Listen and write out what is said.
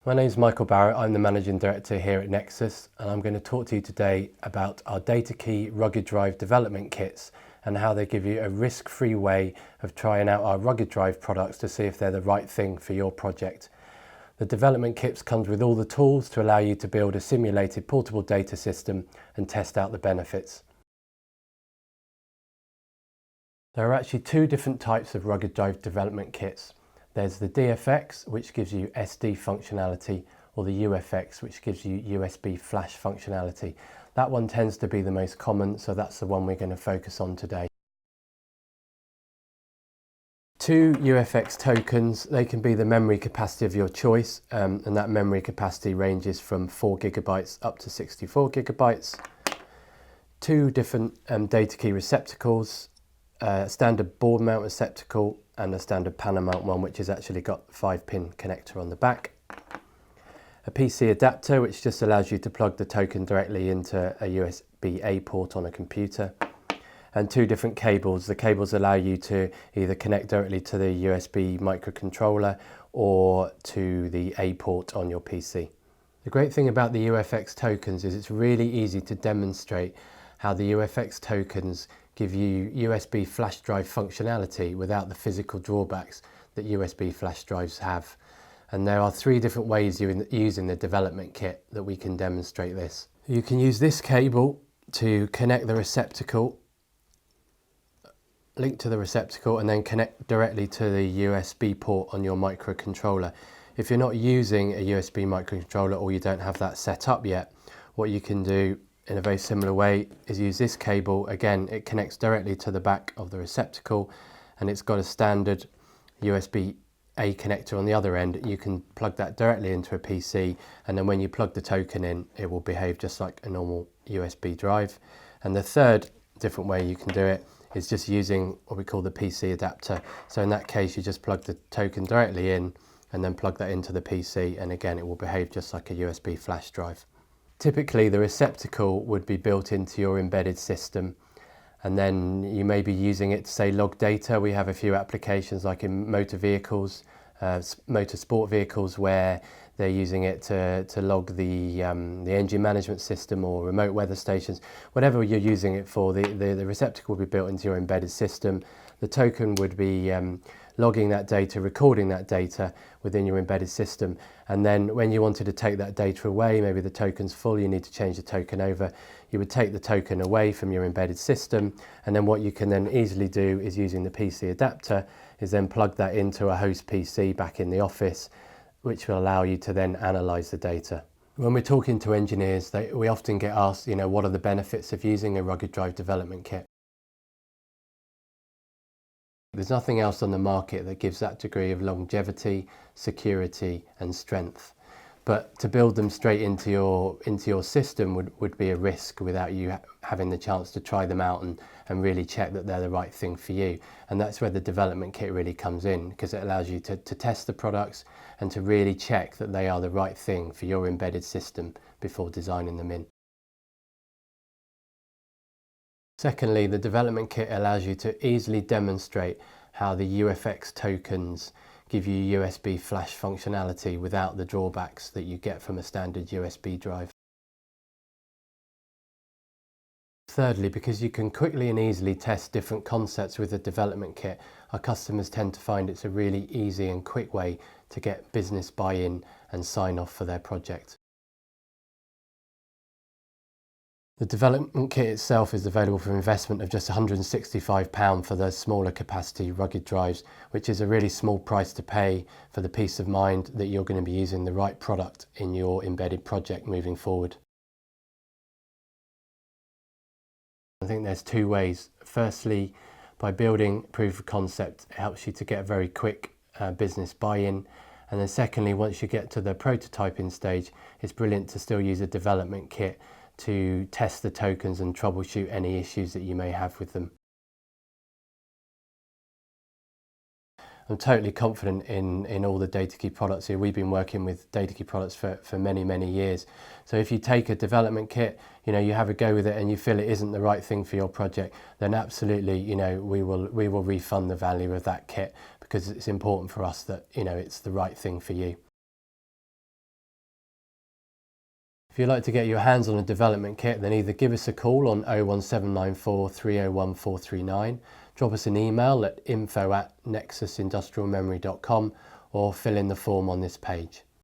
My name is Michael Barrett. I'm the Managing Director here at Nexus, and I'm going to talk to you today about our Datakey RUGGEDrive Development Kits and how they give you a risk-free way of trying out our RUGGEDrive products to see if they're the right thing for your project. The development kits comes with all the tools to allow you to build a simulated portable data system and test out the benefits. There are actually two different types of RUGGEDrive development kits. There's the DFX, which gives you SD functionality, or the UFX, which gives you USB flash functionality. That one tends to be the most common, so that's the one we're going to focus on today. Two UFX tokens, they can be the memory capacity of your choice, and that memory capacity ranges from 4 GB up to 64 GB. Two different Datakey receptacles, a standard board mount receptacle and a standard panel mount one, which has actually got a 5-pin connector on the back. A PC adapter, which just allows you to plug the token directly into a USB-A port on a computer. And two different cables. The cables allow you to either connect directly to the USB microcontroller or to the A port on your PC. The great thing about the UFX tokens is it's really easy to demonstrate how the UFX tokens give you USB flash drive functionality without the physical drawbacks that USB flash drives have. And there are three different ways using the development kit that we can demonstrate this. You can use this cable to connect the receptacle, link to the receptacle, and then connect directly to the USB port on your microcontroller. If you're not using a USB microcontroller or you don't have that set up yet, what you can do in a very similar way is use this cable. Again, it connects directly to the back of the receptacle and it's got a standard USB-A connector on the other end. You can plug that directly into a PC, and then when you plug the token in, it will behave just like a normal USB drive. And the third different way you can do it is just using what we call the PC adapter. So in that case, you just plug the token directly in and then plug that into the PC, and again, it will behave just like a USB flash drive. Typically, the receptacle would be built into your embedded system, and then you may be using it to, say, log data. We have a few applications like in motor vehicles, motor sport vehicles, where they're using it to log the engine management system or remote weather stations. Whatever you're using it for, the receptacle will be built into your embedded system. The token would be logging that data, recording that data within your embedded system. And then when you wanted to take that data away, maybe the token's full, you need to change the token over, you would take the token away from your embedded system. And then what you can then easily do is, using the PC adapter, is then plug that into a host PC back in the office, which will allow you to then analyze the data. When we're talking to engineers, we often get asked, what are the benefits of using a RUGGEDrive development kit? There's nothing else on the market that gives that degree of longevity, security and strength. But to build them straight into your system would be a risk without you having the chance to try them out and really check that they're the right thing for you. And that's where the development kit really comes in, because it allows you to test the products and to really check that they are the right thing for your embedded system before designing them in. Secondly, the development kit allows you to easily demonstrate how the UFX tokens give you USB flash functionality without the drawbacks that you get from a standard USB drive. Thirdly, because you can quickly and easily test different concepts with the development kit, our customers tend to find it's a really easy and quick way to get business buy-in and sign-off for their project. The development kit itself is available for investment of just £165 for the smaller capacity rugged drives, which is a really small price to pay for the peace of mind that you're going to be using the right product in your embedded project moving forward. I think there's two ways. Firstly, by building proof of concept, it helps you to get a very quick business buy-in. And then secondly, once you get to the prototyping stage, it's brilliant to still use a development kit to test the tokens and troubleshoot any issues that you may have with them. I'm totally confident in all the Datakey products here. We've been working with Datakey products for many years. So if you take a development kit, you have a go with it and you feel it isn't the right thing for your project, then absolutely, we will refund the value of that kit, because it's important for us that, it's the right thing for you. If you'd like to get your hands on a development kit, then either give us a call on 01794 301 439, drop us an email at info@nexusindustrialmemory.com, or fill in the form on this page.